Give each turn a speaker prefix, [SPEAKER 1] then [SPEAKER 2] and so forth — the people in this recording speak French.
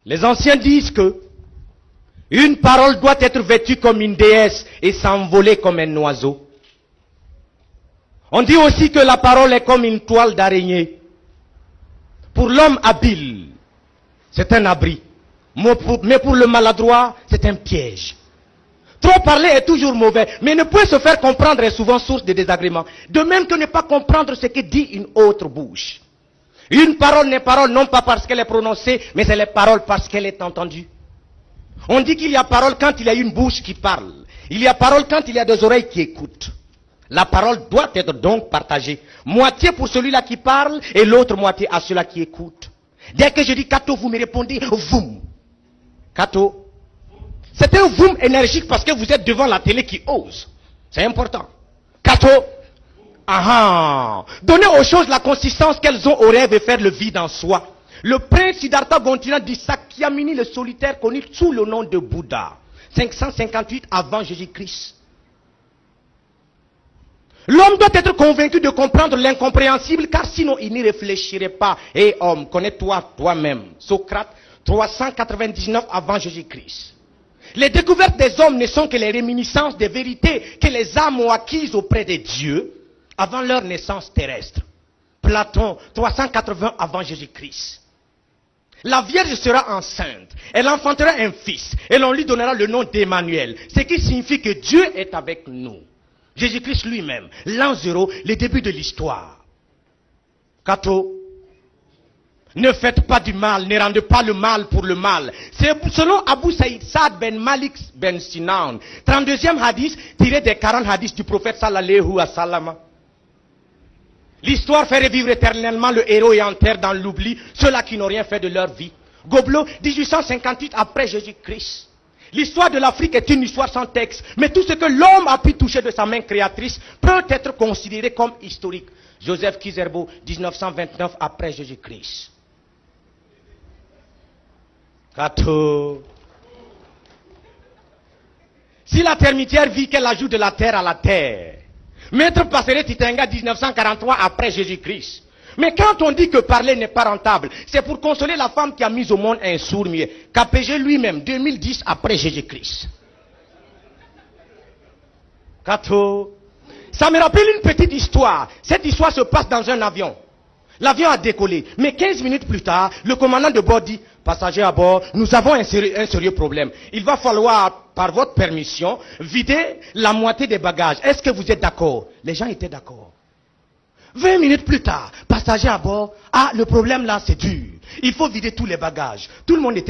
[SPEAKER 1] Les anciens disent que une parole doit être vêtue comme une déesse et s'envoler comme un oiseau. On dit aussi que la parole est comme une toile d'araignée. Pour l'homme habile, c'est un abri. Mais pour le maladroit, c'est un piège. Trop parler est toujours mauvais, mais ne peut se faire comprendre est souvent source de désagréments. De même que ne pas comprendre ce que dit une autre bouche. Une parole n'est parole non pas parce qu'elle est prononcée, mais elle est parole parce qu'elle est entendue. On dit qu'il y a parole quand il y a une bouche qui parle. Il y a parole quand il y a des oreilles qui écoutent. La parole doit être donc partagée. Moitié pour celui-là qui parle et l'autre moitié à ceux-là qui écoutent. Dès que je dis Kato, vous me répondez Voum. Kato. C'est un voum énergique parce que vous êtes devant la télé qui ose. C'est important. Kato. Donnez aux choses la consistance qu'elles ont au rêve et faire le vide en soi. Le prince Siddhartha Gautama dit Sakyamuni le solitaire connu sous le nom de Bouddha. 558 avant Jésus-Christ. L'homme doit être convaincu de comprendre l'incompréhensible car sinon il n'y réfléchirait pas. Et homme, connais-toi toi-même. Socrate 399 avant Jésus-Christ. Les découvertes des hommes ne sont que les réminiscences des vérités que les âmes ont acquises auprès de Dieu avant leur naissance terrestre. Platon 380 avant Jésus-Christ. La Vierge sera enceinte, elle enfantera un fils, et l'on lui donnera le nom d'Emmanuel, ce qui signifie que Dieu est avec nous. Jésus-Christ lui-même, l'an 0, le début de l'histoire. Kato, ne faites pas du mal, ne rendez pas le mal pour le mal. C'est selon Abu Saïd Saad ben Malik ben Sinan, 32e hadith, tiré des 40 hadiths du prophète sallallahu alayhi wa sallam. L'histoire fait revivre éternellement le héros et enterre dans l'oubli ceux-là qui n'ont rien fait de leur vie. Gobelot, 1858 après Jésus-Christ. L'histoire de l'Afrique est une histoire sans texte, mais tout ce que l'homme a pu toucher de sa main créatrice peut être considéré comme historique. Joseph Kizerbo, 1929 après Jésus-Christ. Kato. Si la termitière vit qu'elle ajoute de la terre à la terre, Maître Passeret Titenga, 1943 après Jésus-Christ. Mais quand on dit que parler n'est pas rentable, c'est pour consoler la femme qui a mis au monde un sourd-muet. KPG lui-même, 2010 après Jésus-Christ. Kato. Ça me rappelle une petite histoire. Cette histoire se passe dans un avion. L'avion a décollé. Mais 15 minutes plus tard, le commandant de bord dit, passagers à bord, nous avons un sérieux problème. Il va falloir, par votre permission, vider la moitié des bagages. Est-ce que vous êtes d'accord? Les gens étaient d'accord. 20 minutes plus tard, passagers à bord, le problème là c'est dur. Il faut vider tous les bagages. Tout le monde était